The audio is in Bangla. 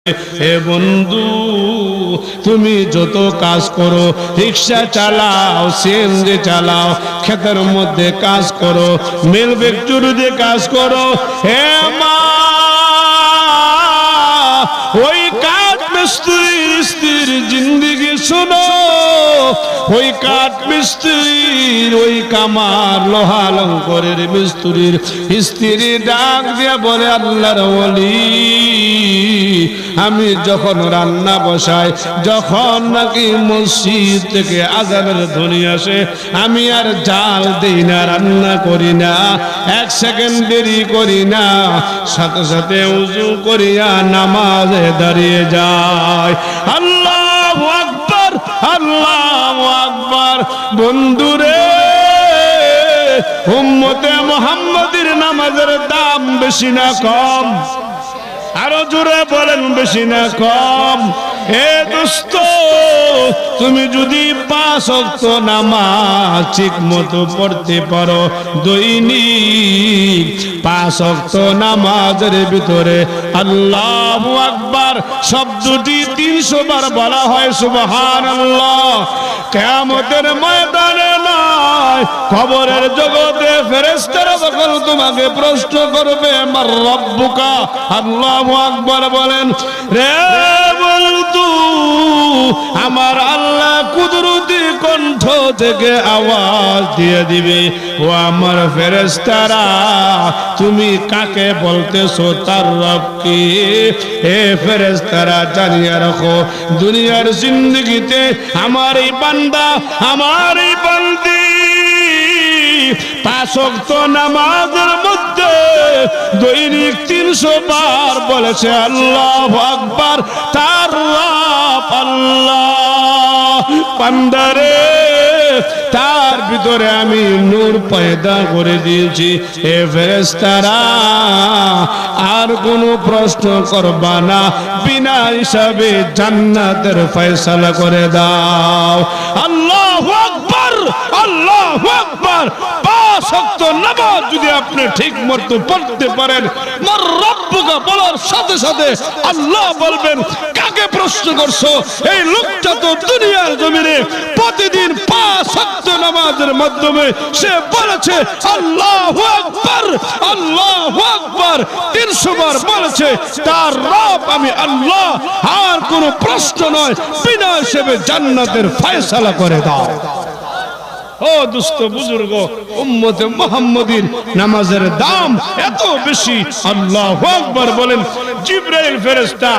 হে বন্ধু, তুমি যত কাজ করো, রিক্সা চালাও, সিএনজি চালাও, ক্ষেতের মধ্যে কাজ করো, মিল ফ্যাক্টরিতে কাজ করো, হে মা, ওই কাঠ মিস্ত্রির স্ত্রীর জিন্দেগি শোনো। ওই কাঠ মিস্ত্রির, ওই কামার লোহা লঙ্করের মিস্ত্রির স্ত্রী ডাক দিয়ে বলে, আল্লাহর ওলি, আমি যখন রান্না বসাই, যখন নাকি মসজিদ থেকে আজানের ধ্বনি আসে, আমি আর জাল দেই না, রান্না করি না, এক সেকেন্ড দেরি করি না, সাথে সাথে উযু করিয়া নামাজে দাঁড়িয়ে যায়। আল্লাহু আকবার, আল্লাহু আকবার। বন্ধুরে, উম্মতে মুহাম্মাদের নামাজের দাম বেশি না কম? আরো জোরে বলেন, বেশি না কম? হে দোস্ত, তুমি যদি 5 ওয়াক্ত নামাজ ঠিক মতো পড়তে পারো, দৈনিক 5 ওয়াক্ত নামাজের ভিতরে আল্লাহু আকবার শব্দটি 300 বার বলা হয়, সুবহানাল্লাহ। কিয়ামতের ময়দানে নয়, কবরের জগতে ফেরেশতারা যখন তোমাকে প্রশ্ন করবে, মার রব্বুকা, আল্লাহু আকবার বলেন, রে বন্ধু, আমার আল্লাহ কুদরতি কণ্ঠ থেকে আওয়াজ দিয়ে দিবে, ও আমার ফেরেশতারা, তুমি কাকে বলতেছো, তার রব কি? হে ফেরেশতারা, জানিয়ে রাখো, দুনিয়ার জিন্দেগিতে আমার এই বান্দা, আমার এই বান্দি 5 ওয়াক্ত নামাজের মধ্যে দৈনিক 300 বার বলেছে আল্লাহু আকবার, তার রব আল্লাহ। বান্দারে, তার ভিতরে আমি নূর পয়দা করে দিয়েছি। হে ফেরেশতারা, আর কোনো প্রশ্ন করবা না, বিনা হিসাবে জান্নাতের ফয়সালা করে দাও। আল্লাহু আকবার, আল্লাহু আকবার। 5 ওয়াক্ত নামাজ যদি আপনি ঠিক মতো পড়তে পারেন, মার রব্বুকা বলার সাথে সাথে আল্লাহ বলবেন, কাকে প্রশ্ন করছো? এই লোকটা তো দুনিয়ার জমিনে প্রতিদিন 5 ওয়াক্ত নামাজের মাধ্যমে সে বলেছে আল্লাহু আকবার, আল্লাহু আকবার 300 বার বলেছে, তার রব আমি আল্লাহ। আর কোনো প্রশ্ন নয়, বিনা হিসেবে জান্নাতের ফয়সালা করে দাও। ও দোস্ত বুজুর্গ, উম্মতে মুহাম্মাদীর নামাজের দাম এত বেশি। আল্লাহু আকবার বলেন। জিবরাইল ফেরেশতা